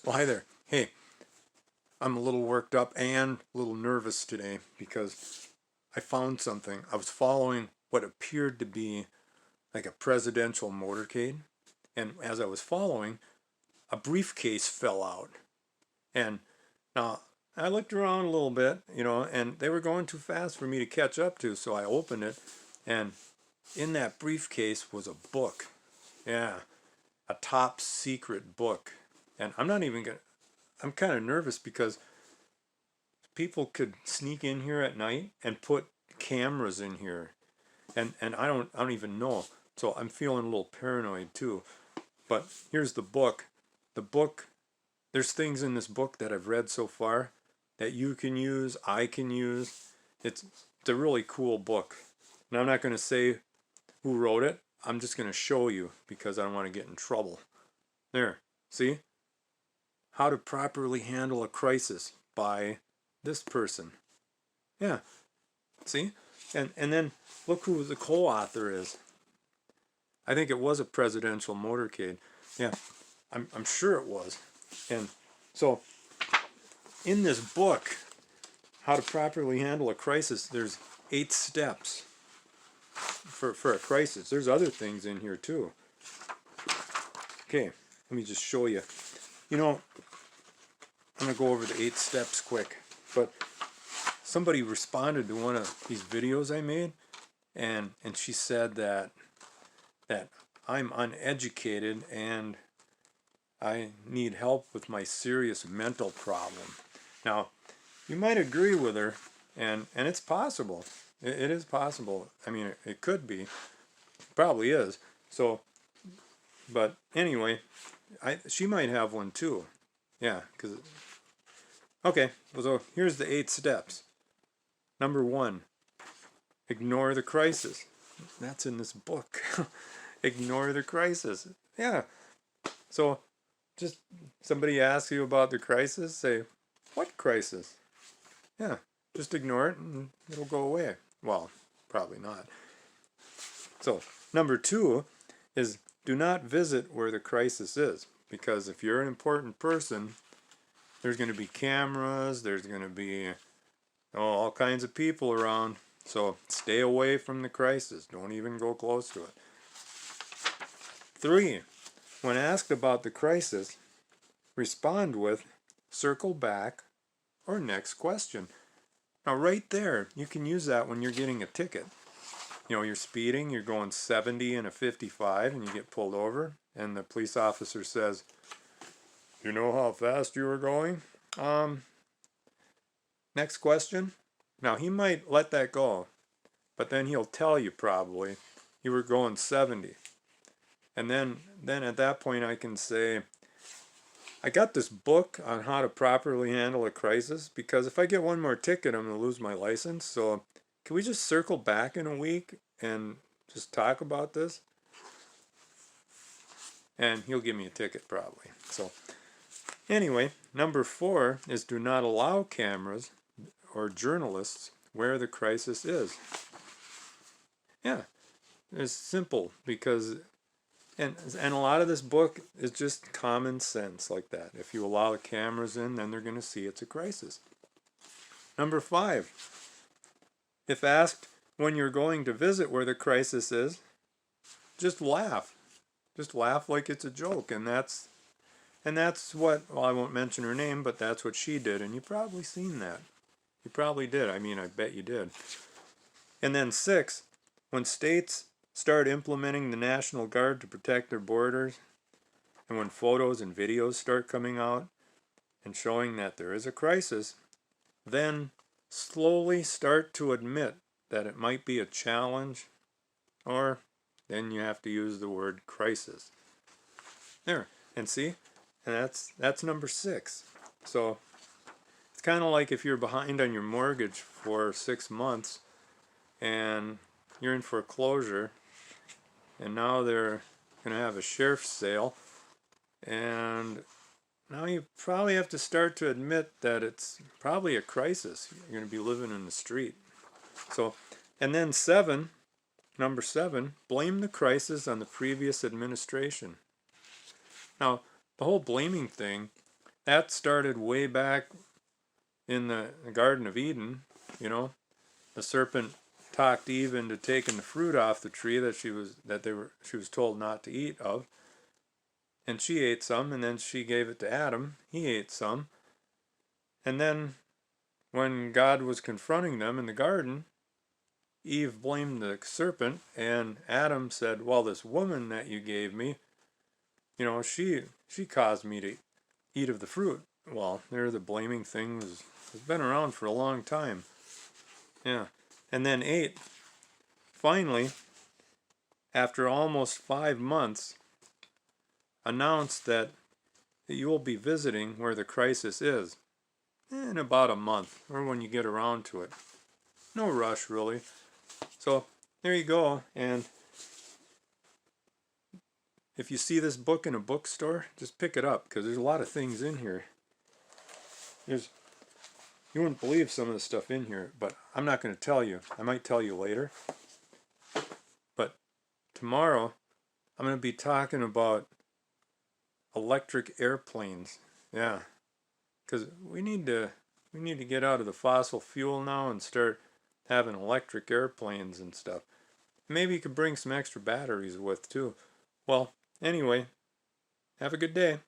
Well, hi there. Hey, I'm a little worked up and a little nervous today because I found something. I was following what appeared to be like a presidential motorcade, and as I was following, a briefcase fell out. And now I looked around a little bit, and they were going too fast for me to catch up to, so I opened it, and in that briefcase was a book. Yeah, a top secret book. And I'm kind of nervous because people could sneak in here at night and put cameras in here, and I don't even know. So I'm feeling a little paranoid too. But here's the book. There's things in this book that I've read so far that you can use, I can use. It's a really cool book. Now I'm not going to say who wrote it. I'm just going to show you because I don't want to get in trouble. There, see? How to Properly Handle a Crisis by this person. Yeah, see? And then look who the co-author is. I think it was a presidential motorcade. Yeah, I'm sure it was. And so in this book, How to Properly Handle a Crisis, there's 8 steps for a crisis. There's other things in here too. Okay, let me just show you. You know, I'm going to go over the 8 steps quick. But somebody responded to one of these videos I made, and she said that I'm uneducated and I need help with my serious mental problem. Now, you might agree with her, and it's possible. It is possible. I mean, it could be. Probably is. So, but anyway, she might have one too. Yeah, because, okay, so here's the 8 steps. Number 1, ignore the crisis. That's in this book. Ignore the crisis. Yeah. So just somebody asks you about the crisis, say, what crisis? Yeah. Just ignore it and it'll go away. Well, probably not. So number 2 is do not visit where the crisis is. Because if you're an important person, there's going to be cameras, there's going to be all kinds of people around. So stay away from the crisis. Don't even go close to it. 3. When asked about the crisis, respond with circle back or next question. Now right there, you can use that when you're getting a ticket. You're speeding, you're going 70 in a 55 and you get pulled over and the police officer says, "You know how fast you were going?" Next question. Now he might let that go, but then he'll tell you probably you were going 70. And then at that point I can say, I got this book on how to properly handle a crisis because if I get one more ticket, I'm going to lose my license. So can we just circle back in a week and just talk about this? And he'll give me a ticket probably. So anyway, number 4 is do not allow cameras or journalists where the crisis is. Yeah, it's simple because and a lot of this book is just common sense like that. If you allow the cameras in, then they're going to see it's a crisis. Number 5, if asked when you're going to visit where the crisis is, just laugh. Just laugh like it's a joke. And that's what, well, I won't mention her name, but that's what she did. And you've probably seen that. You probably did. I mean, I bet you did. And then 6, when states start implementing the National Guard to protect their borders, and when photos and videos start coming out and showing that there is a crisis, then slowly start to admit that it might be a challenge, or then you have to use the word crisis. There, and see? And that's number 6. So it's kind of like if you're behind on your mortgage for 6 months and you're in foreclosure and now they're going to have a sheriff's sale, and now you probably have to start to admit that it's probably a crisis. You're going to be living in the street. So, and then number 7, blame the crisis on the previous administration. Now, the whole blaming thing, that started way back in the Garden of Eden. You know, the serpent talked Eve into taking the fruit off the tree that she was told not to eat of, and she ate some, and then she gave it to Adam. He ate some, and then when God was confronting them in the garden, Eve blamed the serpent, and Adam said, "Well, this woman that you gave me, she caused me to eat of the fruit." Well, there the blaming thing has been around for a long time. Yeah. And then 8, finally, after almost 5 months, announced that you will be visiting where the crisis is in about a month, or when you get around to it. No rush, really. So there you go. And if you see this book in a bookstore, just pick it up, because there's a lot of things in here. You wouldn't believe some of the stuff in here, but I'm not going to tell you. I might tell you later. But tomorrow, I'm going to be talking about electric airplanes. Yeah, because we need to get out of the fossil fuel now and start having electric airplanes and stuff. Maybe you could bring some extra batteries with too. Well, anyway, have a good day.